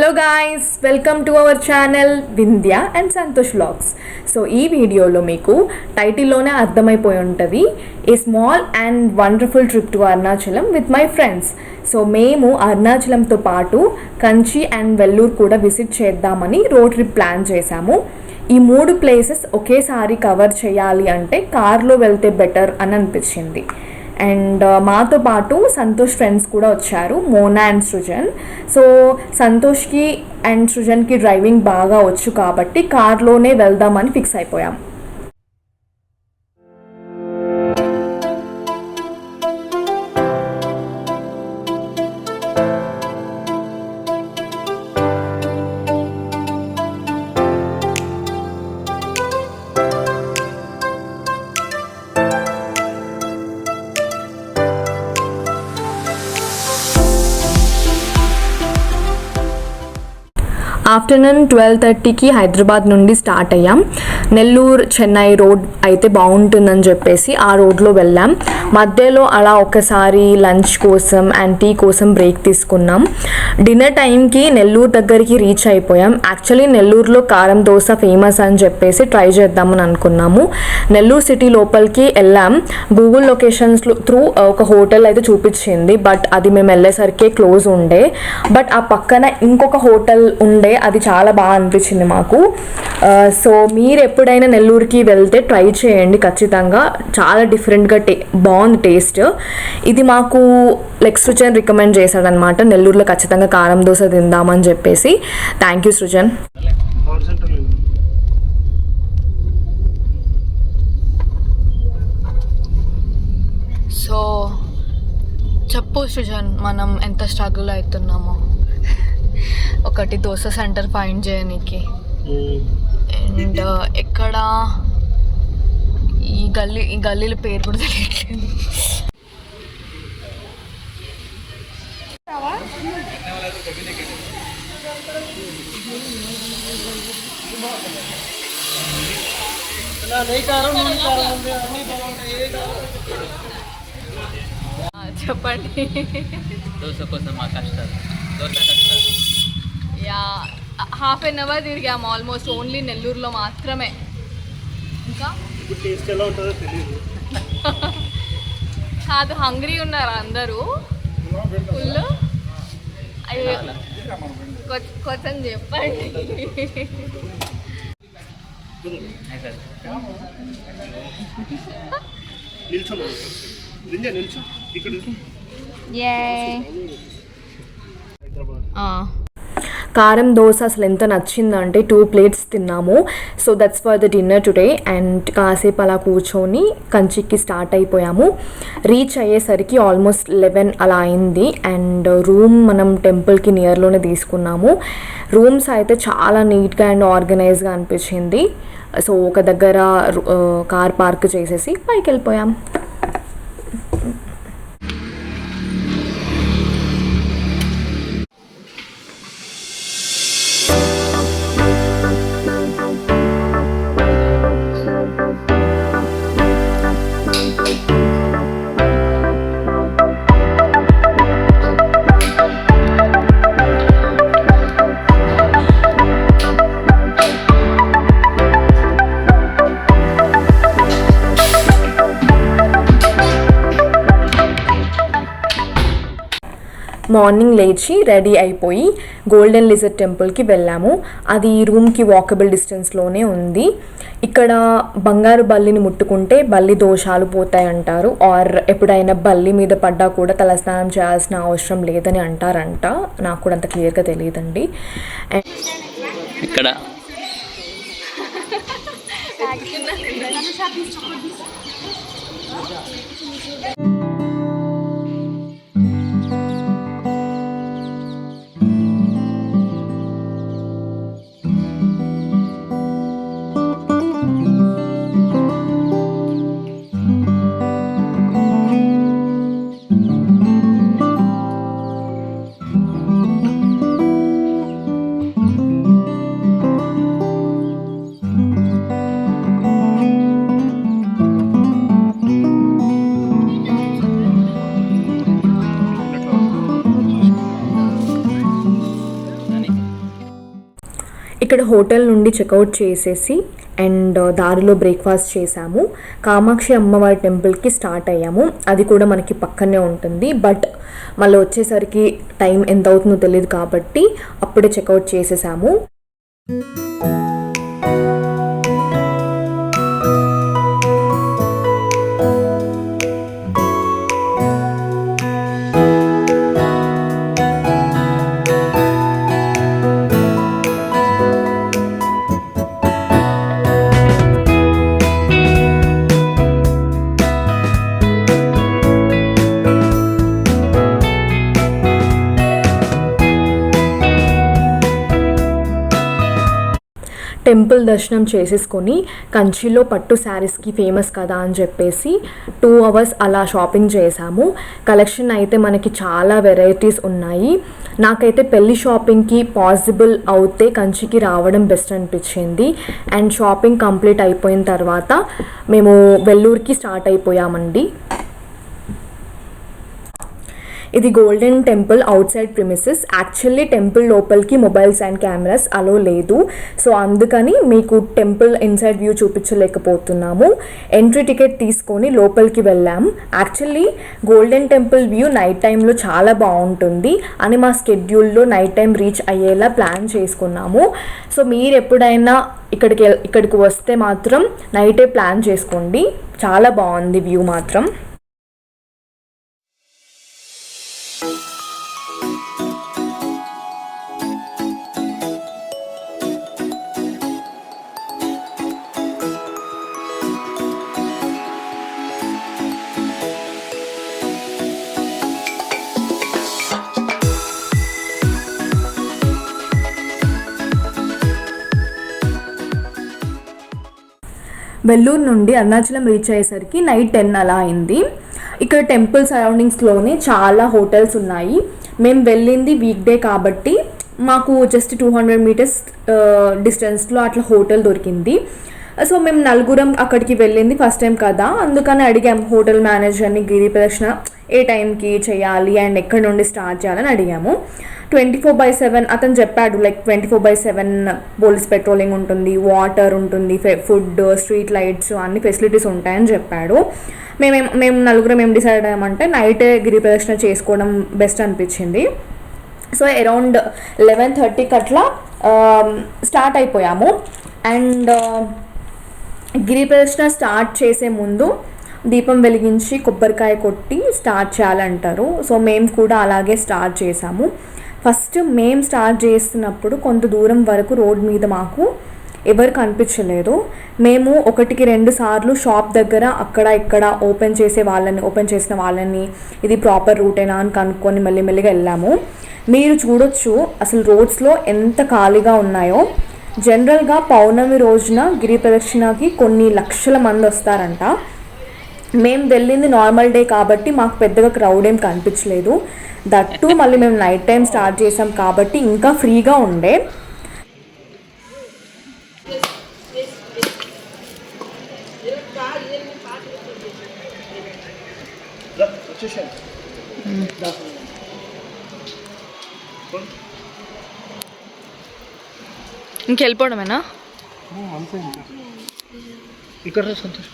Hello guys, welcome to our channel Vindhya and Santosh vlogs. So ఈ వీడియోలో మీకు టైటిల్లోనే అర్థమైపోయి ఉంటుంది, a small and wonderful trip to Arunachalam with my friends. So మేము అరుణాచలంతో పాటు కంచి అండ్ వెల్లూరు కూడా విజిట్ చేద్దామని రోడ్ ట్రిప్ ప్లాన్ చేశాము. ఈ 3 ప్లేసెస్ ఒకేసారి కవర్ చేయాలి అంటే కార్లో వెళ్తే బెటర్ అని అనిపించింది. అండ్ మాతో పాటు సంతోష్ ఫ్రెండ్స్ కూడా వచ్చారు, మోనా అండ్ సృజన్. సో సంతోష్కి అండ్ సృజన్కి డ్రైవింగ్ బాగా వచ్చు కాబట్టి కార్లోనే వెళ్దామని ఫిక్స్ అయిపోయాం. ఆఫ్టర్నూన్ 12:30కి హైదరాబాద్ నుండి స్టార్ట్ అయ్యాం. నెల్లూరు చెన్నై రోడ్ అయితే బాగుంటుందని చెప్పేసి ఆ రోడ్లో వెళ్ళాం. మధ్యలో అలా ఒకసారి లంచ్ కోసం అండ్ టీ కోసం బ్రేక్ తీసుకున్నాం. డిన్నర్ టైంకి నెల్లూరు దగ్గరికి రీచ్ అయిపోయాం. యాక్చువల్లీ నెల్లూరులో కారం దోశ ఫేమస్ అని చెప్పేసి ట్రై చేద్దామని అనుకున్నాము. నెల్లూరు సిటీ లోపలికి వెళ్ళాం. గూగుల్ లొకేషన్స్ త్రూ ఒక హోటల్ అయితే చూపించింది, బట్ అది మేము వెళ్ళేసరికి క్లోజ్ ఉండే. బట్ ఆ పక్కన ఇంకొక హోటల్ ఉండే, అది చాలా బాగా అనిపించింది మాకు. సో మీరు ఎప్పుడైనా నెల్లూరుకి వెళ్తే ట్రై చేయండి ఖచ్చితంగా, చాలా డిఫరెంట్గా బాగుంది టేస్ట్. ఇది మాకు సృజన్ రికమెండ్ చేశాడనమాట, నెల్లూరులో ఖచ్చితంగా కారం దోశ తిందామని చెప్పేసి. Thank you Srujan. సో చెప్పు సృజన్, మనం ఎంత స్ట్రగుల్ అవుతున్నామో ఒకటి దోశ సెంటర్ ఫైండ్ చేయడానికి. అండ్ ఎక్కడ ఈ గల్లీల పేరు కూడా తెలియట్లేదు. చెప్పండి. దోశ కోసం మా కష్టాలు, దోశ కష్టాలు. యా, హాఫ్ అన్ అవర్ తిరిగాము ఆల్మోస్ట్, ఓన్లీ నెల్లూరులో మాత్రమే. ఇంకా టేస్ట్ ఎలా ఉంటుందో తెలియదు. కాదు, హంగ్రీ ఉన్నారా అందరూ ఫుల్? అయ్యో కొంచెం చెప్పండి. కారం దోశ అసలు ఎంత నచ్చిందంటే 2 plates తిన్నాము. So that's for the dinner today. And కాసేపు అలా కూర్చొని కంచికి స్టార్ట్ అయిపోయాము. రీచ్ అయ్యేసరికి ఆల్మోస్ట్ 11 అలా అయింది. అండ్ రూమ్ మనం టెంపుల్కి నియర్లోనే తీసుకున్నాము. రూమ్స్ అయితే చాలా నీట్గా అండ్ ఆర్గనైజ్గా అనిపించింది. సో ఒక దగ్గర కార్ పార్క్ చేసేసి పైకి వెళ్ళిపోయాం. మార్నింగ్ లేచి రెడీ అయిపోయి గోల్డెన్ లిజర్డ్ టెంపుల్కి వెళ్ళాము. అది రూమ్కి వాకబుల్ డిస్టెన్స్లోనే ఉంది. ఇక్కడ బంగారు బల్లిని ముట్టుకుంటే బల్లి దోషాలు పోతాయి అంటారు. ఆర్ ఎప్పుడైనా బల్లి మీద పడ్డా కూడా తలస్నానం చేయాల్సిన అవసరం లేదని అంటారంట. నాకు కూడా అంత క్లియర్గా తెలియదండి. ఇక్కడ ఇక్కడ హోటల్ నుండి చెక్అవుట్ చేసేసి అండ్ దారిలో బ్రేక్ఫాస్ట్ చేసాము. కామాక్షి అమ్మవారి టెంపుల్కి స్టార్ట్ అయ్యాము. అది కూడా మనకి పక్కనే ఉంటుంది. బట్ మళ్ళీ వచ్చేసరికి టైం ఎంత అవుతుందో తెలియదు కాబట్టి అప్పుడే చెక్అవుట్ చేసేసాము. టెంపుల్ దర్శనం చేసేసుకొని కంచిలో పట్టు శారీస్కి ఫేమస్ కదా అని చెప్పేసి 2 hours అలా షాపింగ్ చేసాము. కలెక్షన్ అయితే మనకి చాలా వెరైటీస్ ఉన్నాయి. నాకైతే పెళ్లి షాపింగ్కి పాసిబుల్ అవుతే కంచికి రావడం బెస్ట్ అనిపించింది. అండ్ షాపింగ్ కంప్లీట్ అయిపోయిన తర్వాత మేము వెల్లూరుకి స్టార్ట్ అయిపోయామండి. ఇది golden temple outside premises. Actually temple లోపలికి మొబైల్స్ అండ్ కెమెరాస్ అలో లేదు. సో అందుకని మీకు టెంపుల్ ఇన్సైడ్ వ్యూ చూపించలేకపోతున్నాము. ఎంట్రీ టికెట్ తీసుకొని లోపలికి వెళ్ళాం. Actually golden temple view night టైంలో చాలా బాగుంటుంది అని మా స్కెడ్యూల్లో నైట్ టైం రీచ్ అయ్యేలా ప్లాన్ చేసుకున్నాము. సో మీరు ఎప్పుడైనా ఇక్కడికి వస్తే మాత్రం నైటే ప్లాన్ చేసుకోండి. చాలా బాగుంది వ్యూ మాత్రం. వెల్లూరు నుండి అరుణాచలం రీచ్ అయ్యేసరికి నైట్ 10 అలా అయింది. ఇక్కడ టెంపుల్ సరౌండింగ్స్లోనే చాలా హోటల్స్ ఉన్నాయి. మేము వెళ్ళింది వీక్ డే కాబట్టి మాకు జస్ట్ 200 meters డిస్టెన్స్లో అట్లా హోటల్ దొరికింది. సో మేము నలుగురం అక్కడికి వెళ్ళింది ఫస్ట్ టైం కదా, అందుకని అడిగాము హోటల్ మేనేజర్ని గిరి ప్రదక్షిణ ఏ టైంకి చేయాలి అండ్ ఎక్కడి నుండి స్టార్ట్ చేయాలని అడిగాము. 24/7 అతను చెప్పాడు. లైక్ 24/7 పోలీస్ పెట్రోలింగ్ ఉంటుంది, వాటర్ ఉంటుంది, ఫుడ్, స్ట్రీట్ లైట్స్ అన్ని ఫెసిలిటీస్ ఉంటాయని చెప్పాడు. మేము నలుగురం ఏం డిసైడ్ అయ్యామంటే నైటే గిరి ప్రదక్షిణ చేసుకోవడం బెస్ట్ అనిపించింది. సో అరౌండ్ 11:30కి అట్లా స్టార్ట్ అయిపోయాము. అండ్ గిరి ప్రదక్షిణ స్టార్ట్ చేసే ముందు దీపం వెలిగించి కొబ్బరికాయ కొట్టి స్టార్ట్ చేయాలంటారు. సో మేము కూడా అలాగే స్టార్ట్ చేసాము. ఫస్ట్ మేము స్టార్ట్ చేస్తున్నప్పుడు కొంత దూరం వరకు రోడ్ మీద మాకు ఎవరు కనిపించలేదు. మేము 1-2 సార్లు షాప్ దగ్గర అక్కడ ఇక్కడ ఓపెన్ చేసిన వాళ్ళని ఇది ప్రాపర్ రూటేనా అని కనుక్కొని మెల్లిమెల్లిగా వెళ్ళాము. మీరు చూడొచ్చు అసలు రోడ్స్లో ఎంత ఖాళీగా ఉన్నాయో. జనరల్గా పౌర్ణమి రోజున గిరి ప్రదక్షిణకి కొన్ని లక్షల మంది వస్తారంట. మేము వెళ్ళింది నార్మల్ డే కాబట్టి మాకు పెద్దగా క్రౌడ్ ఏం కనిపించలేదు. దట్టు మళ్ళీ మేము నైట్ టైం స్టార్ట్ చేసాం కాబట్టి ఇంకా ఫ్రీగా ఉండే. ఇంకెళ్ళిపోవడమేనా? ఇక్కడ సంతోష్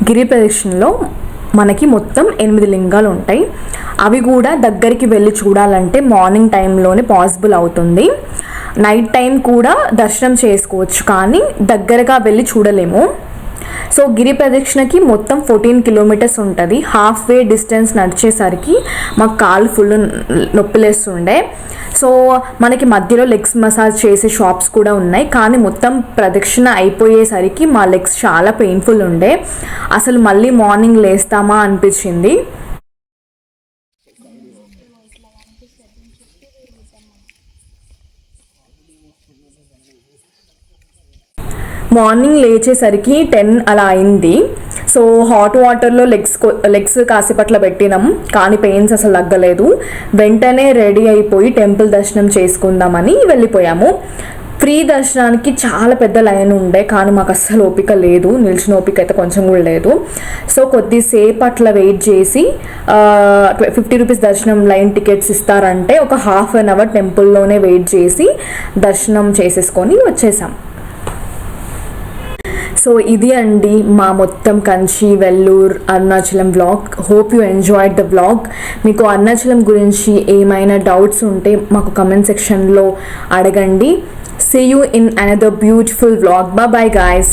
గిరి ప్రదక్షిణలో మనకి మొత్తం 8 లింగాలు ఉంటాయి. అవి కూడా దగ్గరికి వెళ్ళి చూడాలంటే మార్నింగ్ టైంలోనే పాసిబుల్ అవుతుంది. నైట్ టైం కూడా దర్శనం చేసుకోవచ్చు కానీ దగ్గరగా వెళ్ళి చూడలేము. సో గిరి ప్రదక్షిణకి మొత్తం 14 kilometers ఉంటుంది. హాఫ్ వే డిస్టెన్స్ నడిచేసరికి మాకు కాలు ఫుల్ నొప్పిలేస్తుండే. సో మనకి మధ్యలో లెగ్స్ మసాజ్ చేసే షాప్స్ కూడా ఉన్నాయి. కానీ మొత్తం ప్రదక్షిణ అయిపోయేసరికి మా లెగ్స్ చాలా పెయిన్ఫుల్ ఉండే. అసలు మళ్ళీ మార్నింగ్ లేస్తామా అనిపించింది. మార్నింగ్ లేచేసరికి 10 అలా అయింది. సో హాట్ వాటర్లో లెగ్స్ కాసేపట్ల పెట్టినాం, కానీ పెయిన్స్ అసలు తగ్గలేదు. వెంటనే రెడీ అయిపోయి టెంపుల్ దర్శనం చేసుకుందామని వెళ్ళిపోయాము. ఫ్రీ దర్శనానికి చాలా పెద్ద లైన్ ఉండే, కానీ మాకు అస్సలు ఓపిక లేదు, నిలిచిన ఓపిక అయితే కొంచెం కూడా లేదు. సో కొద్దిసేపు అట్లా వెయిట్ చేసి 50 రూపీస్ దర్శనం లైన్ టికెట్స్ ఇస్తారంటే ఒక హాఫ్ అన్ అవర్ టెంపుల్లోనే వెయిట్ చేసి దర్శనం చేసేసుకొని వచ్చేసాం. సో ఇది అండి మా మొత్తం Kanchi, Vellore, Arunachalam vlog. Hope you enjoyed the vlog. మీకు అరుణాచలం గురించి ఏమైనా డౌట్స్ ఉంటే మాకు కమెంట్ సెక్షన్లో అడగండి. See you in another beautiful vlog. Bye bye guys.